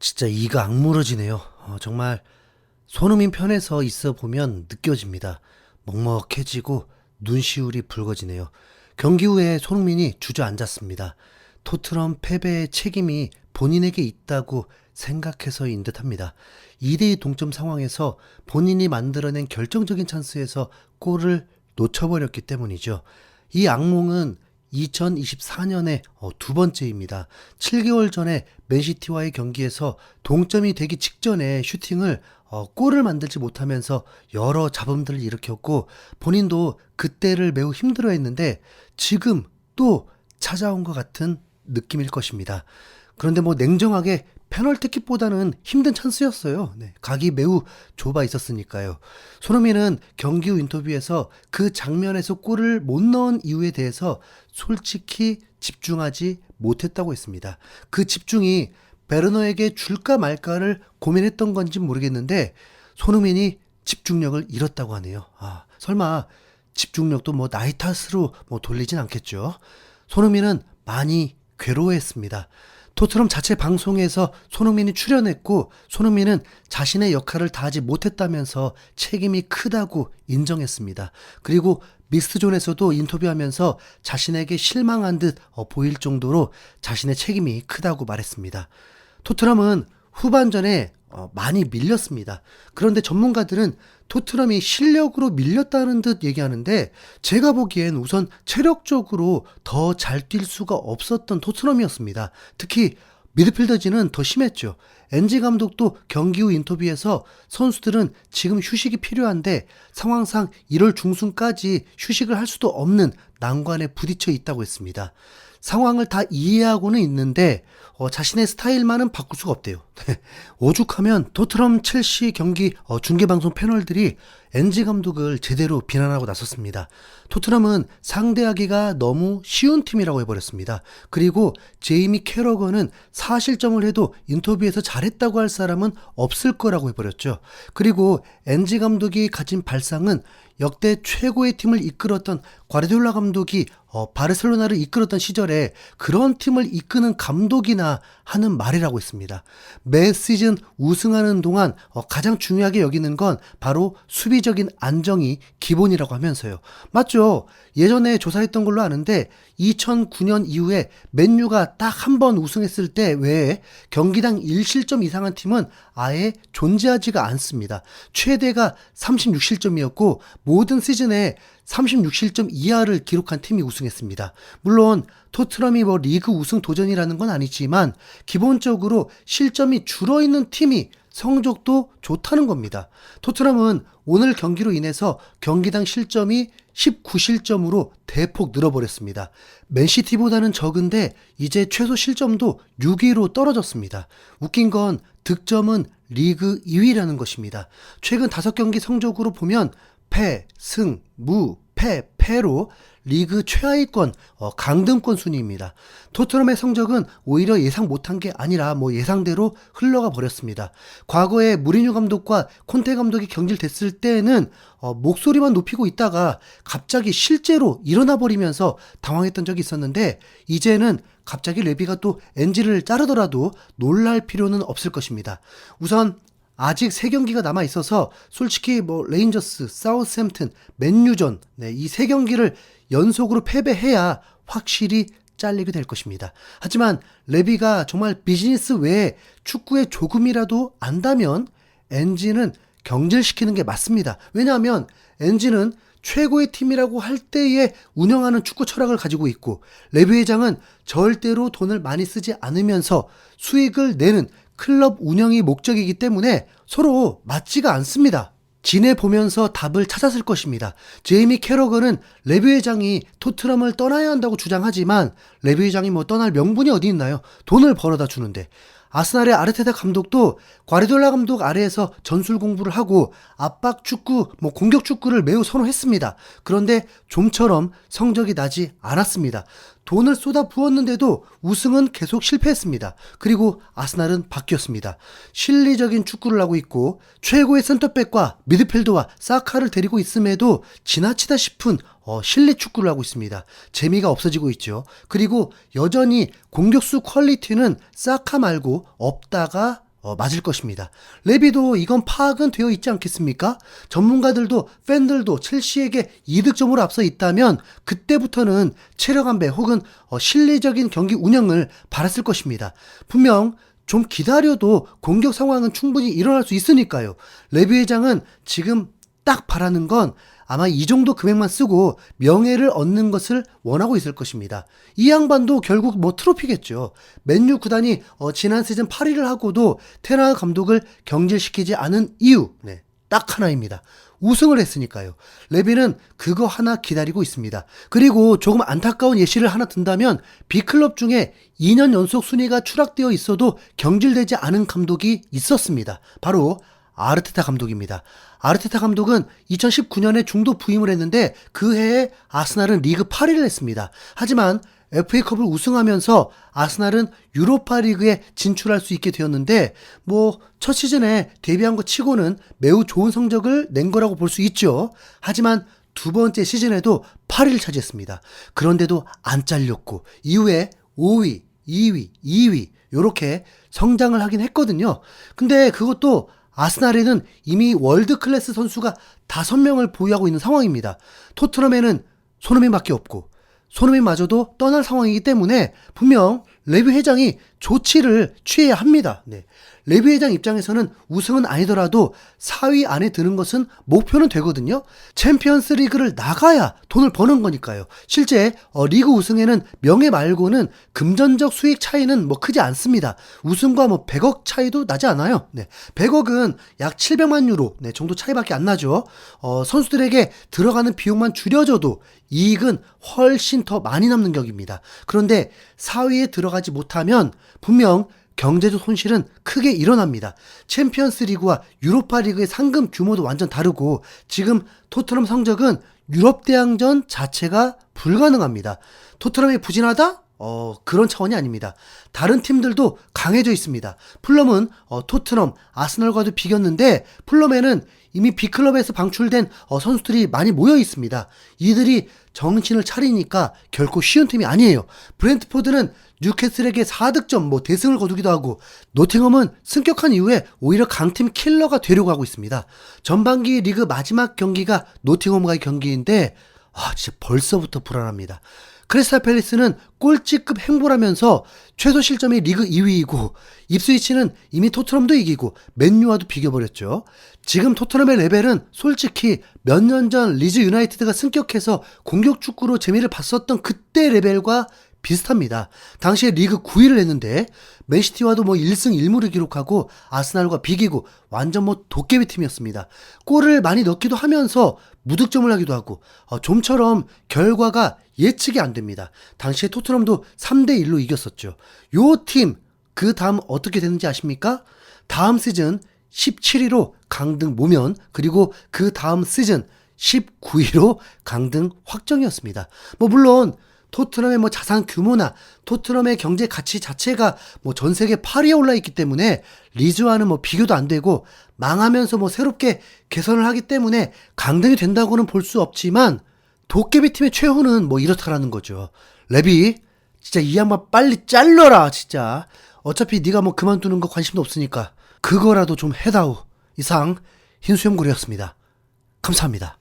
진짜 이가 악물어지네요. 정말 손흥민 편에서 있어 보면 느껴집니다. 먹먹해지고 눈시울이 붉어지네요. 경기 후에 손흥민이 주저앉았습니다. 토트넘 패배의 책임이 본인에게 있다고 생각해서인 듯합니다. 2대2 동점 상황에서 본인이 만들어낸 결정적인 찬스에서 골을 놓쳐버렸기 때문이죠. 이 악몽은 2024년에 두 번째입니다. 7개월 전에 맨시티와의 경기에서 동점이 되기 직전에 슈팅을 골을 만들지 못하면서 여러 잡음들을 일으켰고 본인도 그때를 매우 힘들어했는데 지금 또 찾아온 것 같은 느낌일 것입니다. 그런데 냉정하게 페널티킥보다는 힘든 찬스였어요. 네, 각이 매우 좁아 있었으니까요. 손흥민은 경기 후 인터뷰에서 그 장면에서 골을 못 넣은 이유에 대해서 솔직히 집중하지 못했다고 했습니다. 그 집중이 베르너에게 줄까 말까를 고민했던 건지 모르겠는데 손흥민이 집중력을 잃었다고 하네요. 설마 집중력도 나이 탓으로 돌리진 않겠죠. 손흥민은 많이 괴로워했습니다. 토트넘 자체 방송에서 손흥민이 출연했고 손흥민은 자신의 역할을 다하지 못했다면서 책임이 크다고 인정했습니다. 그리고 미스트존에서도 인터뷰하면서 자신에게 실망한 듯 보일 정도로 자신의 책임이 크다고 말했습니다. 토트넘은 후반전에 많이 밀렸습니다. 그런데 전문가들은 토트넘이 실력으로 밀렸다는 듯 얘기하는데 제가 보기엔 우선 체력적으로 더 잘 뛸 수가 없었던 토트넘이었습니다. 특히 미드필더진은 더 심했죠. 엔지 감독도 경기 후 인터뷰에서 선수들은 지금 휴식이 필요한데 상황상 1월 중순까지 휴식을 할 수도 없는 난관에 부딪혀 있다고 했습니다. 상황을 다 이해하고는 있는데 자신의 스타일만은 바꿀 수가 없대요. 오죽하면 토트넘 첼시 경기 중계방송 패널들이 엔지 감독을 제대로 비난하고 나섰습니다. 토트넘은 상대하기가 너무 쉬운 팀이라고 해버렸습니다. 그리고 제이미 캐러건은 4실점을 해도 인터뷰에서 잘했다고 할 사람은 없을 거라고 해버렸죠. 그리고 엔지 감독이 가진 발상은 역대 최고의 팀을 이끌었던 과르디올라 감독이 바르셀로나를 이끌었던 시절에 그런 팀을 이끄는 감독이나 하는 말이라고 했습니다. 매 시즌 우승하는 동안 가장 중요하게 여기는 건 바로 수비적인 안정이 기본이라고 하면서요. 맞죠? 예전에 조사했던 걸로 아는데 2009년 이후에 맨유가 딱 한 번 우승했을 때 외에 경기당 1실점 이상한 팀은 아예 존재하지가 않습니다. 최대가 36실점이었고 모든 시즌에 36실점 이하를 기록한 팀이 우승했습니다. 물론 토트넘이 리그 우승 도전이라는 건 아니지만 기본적으로 실점이 줄어있는 팀이 성적도 좋다는 겁니다. 토트넘은 오늘 경기로 인해서 경기당 실점이 19실점으로 대폭 늘어버렸습니다. 맨시티보다는 적은데 이제 최소 실점도 6위로 떨어졌습니다. 웃긴 건 득점은 리그 2위라는 것입니다. 최근 5경기 성적으로 보면 패, 승, 무, 패로 리그 최하위권 강등권 순위입니다. 토트넘의 성적은 오히려 예상 못한 게 아니라 예상대로 흘러가 버렸습니다. 과거에 무리뉴 감독과 콘테 감독이 경질됐을 때는 목소리만 높이고 있다가 갑자기 실제로 일어나 버리면서 당황했던 적이 있었는데 이제는 갑자기 레비가 또 엔지를 자르더라도 놀랄 필요는 없을 것입니다. 우선 아직 3경기가 남아 있어서 솔직히 레인저스, 사우스햄튼, 맨유전 이 3경기를 연속으로 패배해야 확실히 잘리게 될 것입니다. 하지만 레비가 정말 비즈니스 외에 축구에 조금이라도 안다면 엔지는 경질시키는 게 맞습니다. 왜냐하면 엔지는 최고의 팀이라고 할 때에 운영하는 축구 철학을 가지고 있고 레비 회장은 절대로 돈을 많이 쓰지 않으면서 수익을 내는 클럽 운영이 목적이기 때문에 서로 맞지가 않습니다. 지내보면서 답을 찾았을 것입니다. 제이미 캐러건은 레비 회장이 토트넘을 떠나야 한다고 주장하지만 레비 회장이 떠날 명분이 어디 있나요? 돈을 벌어다 주는데. 아스날의 아르테타 감독도 과르디올라 감독 아래에서 전술 공부를 하고 압박 축구, 공격 축구를 매우 선호했습니다. 그런데 좀처럼 성적이 나지 않았습니다. 돈을 쏟아 부었는데도 우승은 계속 실패했습니다. 그리고 아스날은 바뀌었습니다. 실리적인 축구를 하고 있고 최고의 센터백과 미드필더와 사카를 데리고 있음에도 지나치다 싶은 실리 축구를 하고 있습니다. 재미가 없어지고 있죠. 그리고 여전히 공격수 퀄리티는 사카 말고 없다가 맞을 것입니다. 레비도 이건 파악은 되어 있지 않겠습니까? 전문가들도 팬들도 첼시에게 이득점으로 앞서 있다면 그때부터는 체력 안배 혹은 실리적인 경기 운영을 바랐을 것입니다. 분명 좀 기다려도 공격 상황은 충분히 일어날 수 있으니까요. 레비 회장은 지금 딱 바라는 건 아마 이 정도 금액만 쓰고 명예를 얻는 것을 원하고 있을 것입니다. 이 양반도 결국 뭐 트로피겠죠. 맨유 구단이 지난 시즌 8위를 하고도 테나 감독을 경질시키지 않은 이유, 딱 하나입니다. 우승을 했으니까요. 레비는 그거 하나 기다리고 있습니다. 그리고 조금 안타까운 예시를 하나 든다면 B클럽 중에 2년 연속 순위가 추락되어 있어도 경질되지 않은 감독이 있었습니다. 바로 아르테타 감독입니다. 아르테타 감독은 2019년에 중도 부임을 했는데 그 해에 아스날은 리그 8위를 했습니다. 하지만 FA컵을 우승하면서 아스날은 유로파리그에 진출할 수 있게 되었는데 첫 시즌에 데뷔한 것 치고는 매우 좋은 성적을 낸 거라고 볼 수 있죠. 하지만 두 번째 시즌에도 8위를 차지했습니다. 그런데도 안 잘렸고 이후에 5위, 2위, 2위 이렇게 성장을 하긴 했거든요. 근데 그것도 아스날에는 이미 월드 클래스 선수가 5명을 보유하고 있는 상황입니다. 토트넘에는 손흥민밖에 없고 손흥민마저도 떠날 상황이기 때문에 분명 레비 회장이 조치를 취해야 합니다. 레비 회장 입장에서는 우승은 아니더라도 4위 안에 드는 것은 목표는 되거든요. 챔피언스 리그를 나가야 돈을 버는 거니까요. 실제 리그 우승에는 명예 말고는 금전적 수익 차이는 크지 않습니다. 우승과 100억 차이도 나지 않아요. 100억은 약 700만 유로 정도 차이밖에 안 나죠. 선수들에게 들어가는 비용만 줄여줘도 이익은 훨씬 더 많이 남는 격입니다. 그런데 4위에 들어가지 못하면 분명 경제적 손실은 크게 일어납니다. 챔피언스 리그와 유로파 리그의 상금 규모도 완전 다르고 지금 토트넘 성적은 유럽 대항전 자체가 불가능합니다. 토트넘이 부진하다? 그런 차원이 아닙니다. 다른 팀들도 강해져 있습니다. 풀럼은 토트넘, 아스널과도 비겼는데 풀럼에는 이미 B클럽에서 방출된 선수들이 많이 모여 있습니다. 이들이 정신을 차리니까 결코 쉬운 팀이 아니에요. 브렌트포드는 뉴캐슬에게 4득점 대승을 거두기도 하고 노팅엄은 승격한 이후에 오히려 강팀 킬러가 되려고 하고 있습니다. 전반기 리그 마지막 경기가 노팅엄과의 경기인데 진짜 벌써부터 불안합니다. 크리스탈 팰리스는 꼴찌급 행보라면서 최소 실점이 리그 2위이고 입스위치는 이미 토트넘도 이기고 맨유와도 비겨버렸죠. 지금 토트넘의 레벨은 솔직히 몇 년 전 리즈 유나이티드가 승격해서 공격 축구로 재미를 봤었던 그때 레벨과 비슷합니다. 당시에 리그 9위를 했는데 맨시티와도 1승 1무를 기록하고 아스날과 비기고 완전 도깨비 팀이었습니다. 골을 많이 넣기도 하면서 무득점을 하기도 하고 좀처럼 결과가 예측이 안 됩니다. 당시에 토트넘도 3대1로 이겼었죠. 요 팀 그 다음 어떻게 됐는지 아십니까? 다음 시즌 17위로 강등 모면 그리고 그 다음 시즌 19위로 강등 확정이었습니다. 물론 토트넘의 자산 규모나 토트넘의 경제 가치 자체가 전 세계 8위에 올라 있기 때문에 리즈와는 비교도 안 되고 망하면서 새롭게 개선을 하기 때문에 강등이 된다고는 볼 수 없지만 도깨비 팀의 최후는 이렇다라는 거죠. 레비 진짜 이 양반 빨리 잘라라 진짜. 어차피 네가 그만두는 거 관심도 없으니까 그거라도 좀 해다오. 이상 흰수염고리였습니다. 감사합니다.